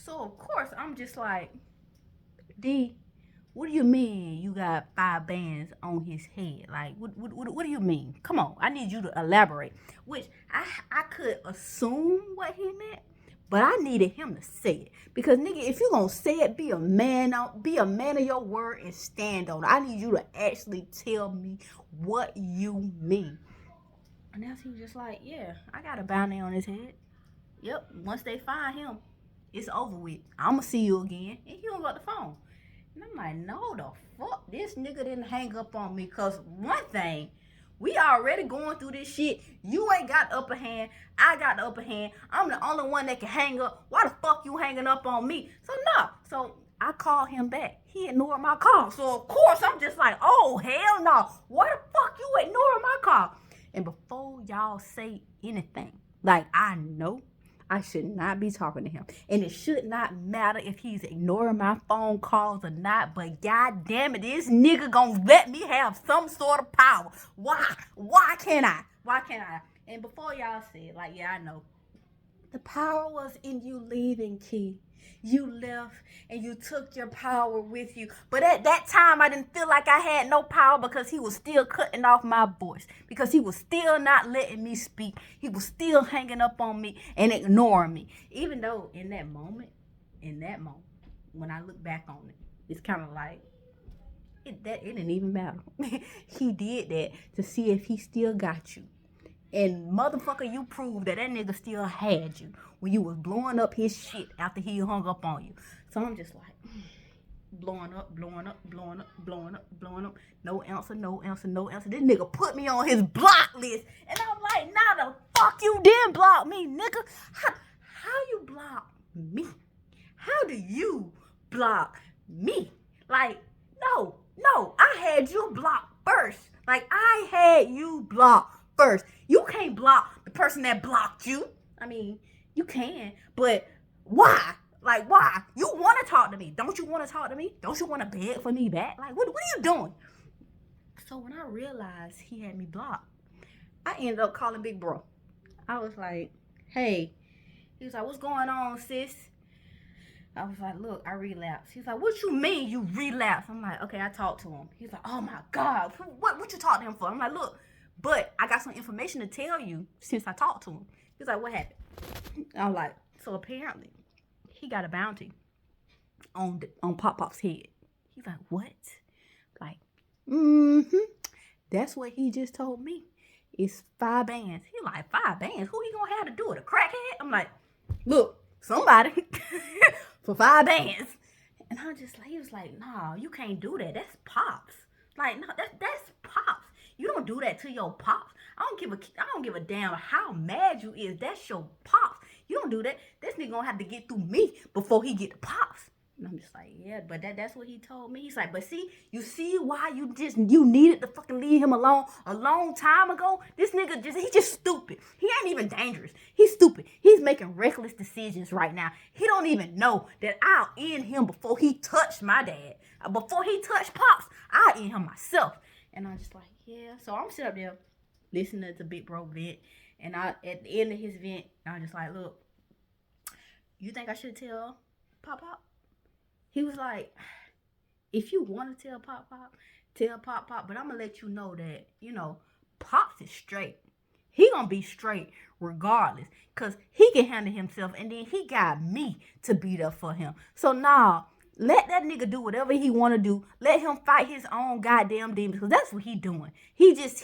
So of course I'm just like, D, what do you mean you got 5 bands on his head? Like, what do you mean? Come on, I need you to elaborate. Which I could assume what he meant, but I needed him to say it. Because nigga, if you gonna say it, be a man of your word and stand on it. I need you to actually tell me what you mean. And that's he was just like, yeah, I got a bounty on his head. Yep, once they find him, it's over with. I'ma see you again. And he hung up the phone. And I'm like, no, the fuck, this nigga didn't hang up on me. Cause one thing, we already going through this shit. You ain't got the upper hand. I got the upper hand. I'm the only one that can hang up. Why the fuck you hanging up on me? So no. So I called him back. He ignored my call. So of course I'm just like, oh hell no. Why the fuck you ignoring my call? And before y'all say anything, like I know I should not be talking to him. And it should not matter if he's ignoring my phone calls or not. But god damn it, this nigga gonna let me have some sort of power. Why? Why can't I? Why can't I? And before y'all say it, like, yeah, I know. The power was in you leaving, Key. You left and you took your power with you. But at that time, I didn't feel like I had no power because he was still cutting off my voice. Because he was still not letting me speak. He was still hanging up on me and ignoring me. Even though in that moment, when I look back on it, it's kind of like, it didn't even matter. He did that to see if he still got you. And motherfucker, you proved that nigga still had you when you was blowing up his shit after he hung up on you. So I'm just like, blowing up. No answer. This nigga put me on his block list. And I'm like, nah, the fuck you didn't block me, nigga. How you block me? How do you block me? Like, no, I had you blocked first. Like, I had you blocked first. You can't block the person that blocked you. I mean, you can, but why? Like, why? You want to talk to me. Don't you want to talk to me? Don't you want to beg for me back? Like, what are you doing? So when I realized he had me blocked, I ended up calling Big Bro. I was like, hey. He was like, what's going on, sis? I was like, look, I relapsed. He's like, what you mean you relapsed? I'm like, okay, I talked to him. He's like, oh my God, what you talked to him for? I'm like, look, but I got some information to tell you since I talked to him. He's like, what happened? I'm like, so apparently he got a bounty on Pop Pop's head. He's like, what? Like, that's what he just told me. It's 5 bands. He's like, 5 bands? Who he gonna have to do it? A crackhead? I'm like, look, somebody for 5 bands. And I just like, he was like, nah, you can't do that. That's Pops. Like, no, that's Pops. You don't do that to your Pops. I don't give a damn how mad you is. That's your Pops. You don't do that. This nigga gonna have to get through me before he get to Pops. And I'm just like, yeah, but that's what he told me. He's like, but see why you needed to fucking leave him alone a long time ago? This nigga he just stupid. He ain't even dangerous. He's stupid. He's making reckless decisions right now. He don't even know that I'll end him before he touched my dad. Before he touched Pops, I'll end him myself. And I'm just like, yeah. So I'm sitting up there listening to Big Bro vent. And at the end of his vent, I'm just like, look, you think I should tell Pop? He was like, if you want to tell Pop, tell Pop, but I'm going to let you know that, Pops is straight. He going to be straight regardless because he can handle himself and then he got me to be there for him. So nah, let that nigga do whatever he want to do. Let him fight his own goddamn demons because that's what he doing. He's just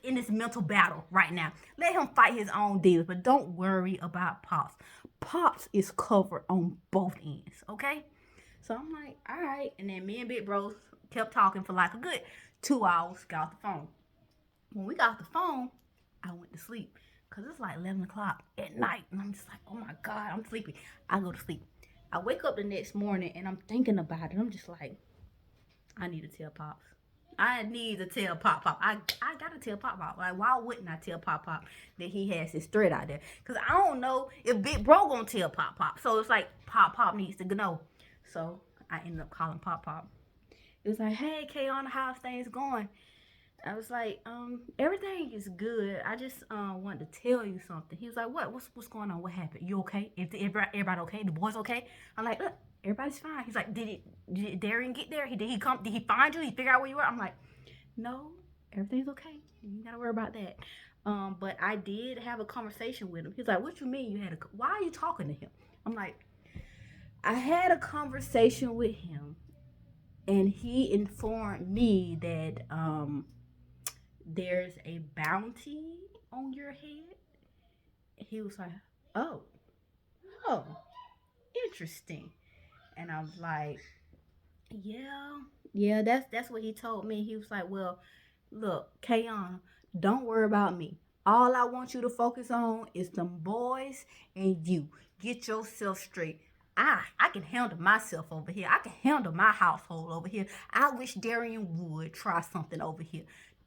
in this mental battle right now. Let him fight his own demons, but don't worry about Pops. Pops is covered on both ends, okay? So I'm like, all right. And then me and Big Bro kept talking for like a good 2 hours, got off the phone. When we got off the phone, I went to sleep because it's like 11 o'clock at night. And I'm just like, oh my God, I'm sleepy. I go to sleep. I wake up the next morning and I'm thinking about it. I'm just like, I need to tell Pops. I need to tell Pop. I got to tell Pop. Like, why wouldn't I tell Pop that he has his threat out there? Because I don't know if Big Bro going to tell Pop. So it's like Pop needs to know. So I ended up calling Pop. It was like, hey, Kayana, how's things going? I was like, everything is good. I just wanted to tell you something. He was like, what? What's going on? What happened? You okay? Everybody okay? The boys okay? I'm like, look, everybody's fine. He's like, did Darian get there? Did he come? Did he find you? He figure out where you were? I'm like, no, everything's okay. You gotta worry about that. But I did have a conversation with him. He's like, what you mean you had a? Why are you talking to him? I'm like, I had a conversation with him, and he informed me that there's a bounty on your head. He was like, oh, oh, interesting. And I was like, yeah, that's what he told me. He was like, well, look, Kayon, don't worry about me. All I want you to focus on is them boys and you. Get yourself straight. I can handle myself over here. I can handle my household over here. I wish Darian would try something over here.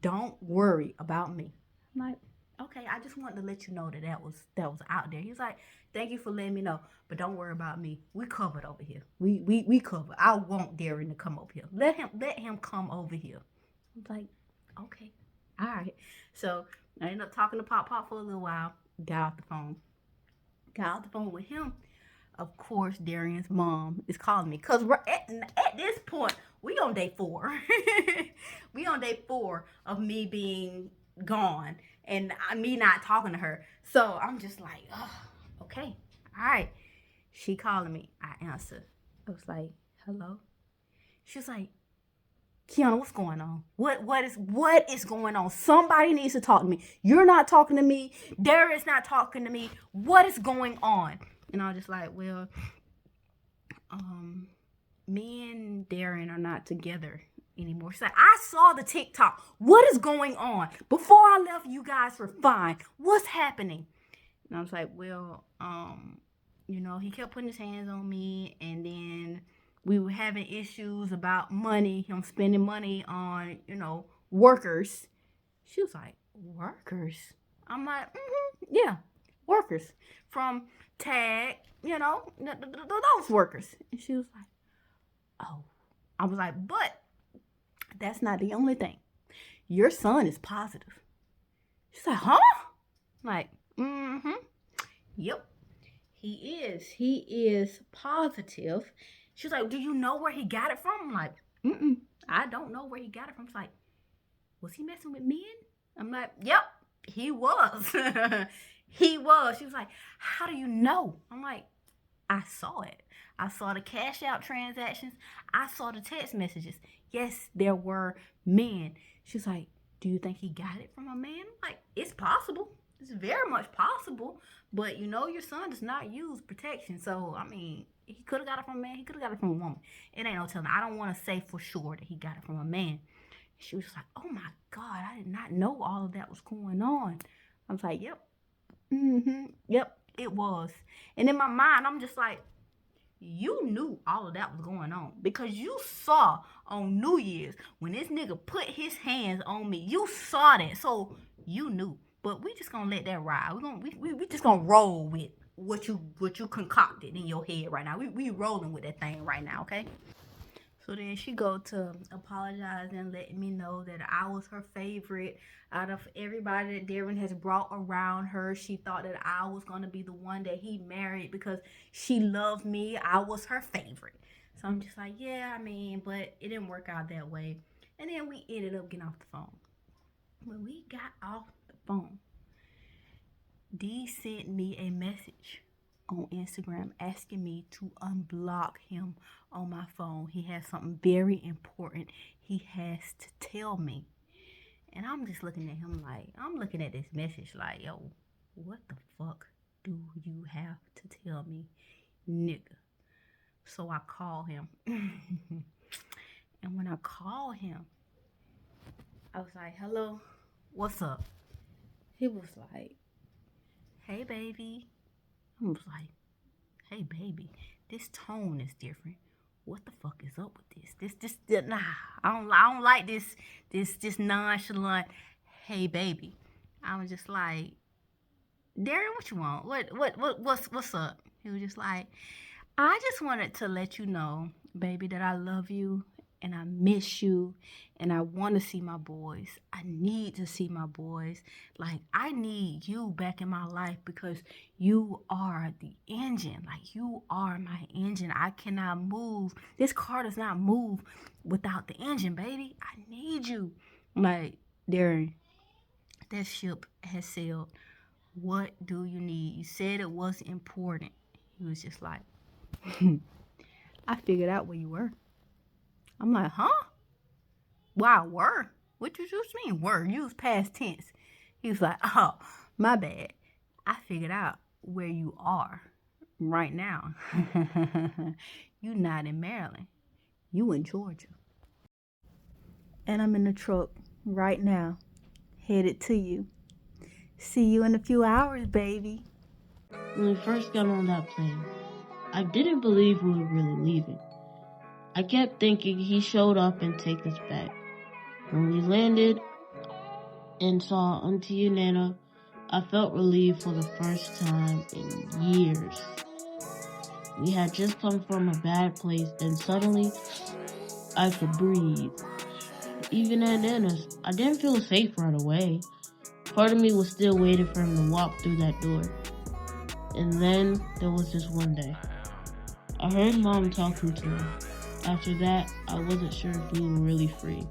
Don't worry about me. I'm like, okay, I just wanted to let you know that was out there. He's like, thank you for letting me know, but don't worry about me. We covered over here. We covered. I want Darian to come over here. Let him come over here. I'm like, okay, all right. So I ended up talking to Pop Pop for a little while. Got off the phone. Got off the phone with him. Of course, Darian's mom is calling me because we're at this point we on day 4. We on day 4 of me being gone and me not talking to her. So I'm just like, oh, okay, all right. She calling me. I answered. I was like, hello. She was like, Kiana, what's going on? What is going on? Somebody needs to talk to me. You're not talking to me. Darian's not talking to me. What is going on? And I was just like, well, me and Darian are not together anymore. She's like, I saw the TikTok. What is going on? Before I left, you guys were fine. What's happening? And I was like, well, he kept putting his hands on me, and then we were having issues about money, him spending money on, workers. She was like, workers? I'm like, yeah, workers from Tag, those workers. And she was like, oh. I was like, but that's not the only thing. Your son is positive. She's like, huh? I'm like, yep, he is. He is positive. She's like, do you know where he got it from? I'm like, I don't know where he got it from. She's like, was he messing with men? I'm like, yep, he was. He was. She was like, how do you know? I'm like, I saw it. I saw the cash out transactions. I saw the text messages. Yes, there were men. She's like, do you think he got it from a man? I'm like, it's possible. It's very much possible. But your son does not use protection. So, I mean, he could have got it from a man. He could have got it from a woman. It ain't no telling. I don't want to say for sure that he got it from a man. She was like, oh my God, I did not know all of that was going on. I was like, yep. Yep, it was. And in my mind, I'm just like, you knew all of that was going on because you saw on New Year's when this nigga put his hands on me. You saw that, so you knew. But we just gonna let that ride. We just gonna roll with what you concocted in your head right now. We rolling with that thing right now, okay? So then she go to apologize and let me know that I was her favorite out of everybody that Darren has brought around her. She thought that I was going to be the one that he married because she loved me. I was her favorite. So I'm just like, yeah, I mean, but it didn't work out that way. And then we ended up getting off the phone. When we got off the phone, D sent me a message on Instagram asking me to unblock him on my phone. He has something very important he has to tell me. And I'm just looking at him like, I'm looking at this message like, yo, what the fuck do you have to tell me, nigga? So I call him. And when I call him, I was like, hello, what's up? He was like, hey, baby. I was like, hey, baby, this tone is different. What the fuck is up with this? Nah, I don't like this nonchalant, hey, baby. I was just like, Darren, what you want? What's up? He was just like, I just wanted to let you know, baby, that I love you and I miss you, and I want to see my boys. I need to see my boys. Like, I need you back in my life because you are the engine. Like, you are my engine. I cannot move. This car does not move without the engine, baby. I need you. Like, Darren, that ship has sailed. What do you need? You said it was important. He was just like, I figured out where you were. I'm like, huh? Wow, were? What you just mean, were? You was past tense. He was like, oh, my bad. I figured out where you are right now. You not in Maryland. You in Georgia. And I'm in the truck right now, headed to you. See you in a few hours, baby. When we first got on that plane, I didn't believe we were really leaving. I kept thinking he showed up and take us back. When we landed and saw Auntie and Nana, I felt relieved for the first time in years. We had just come from a bad place and suddenly I could breathe. Even at Nana's, I didn't feel safe right away. Part of me was still waiting for him to walk through that door. And then there was this one day. I heard Mom talking to him. After that, I wasn't sure if we were really free.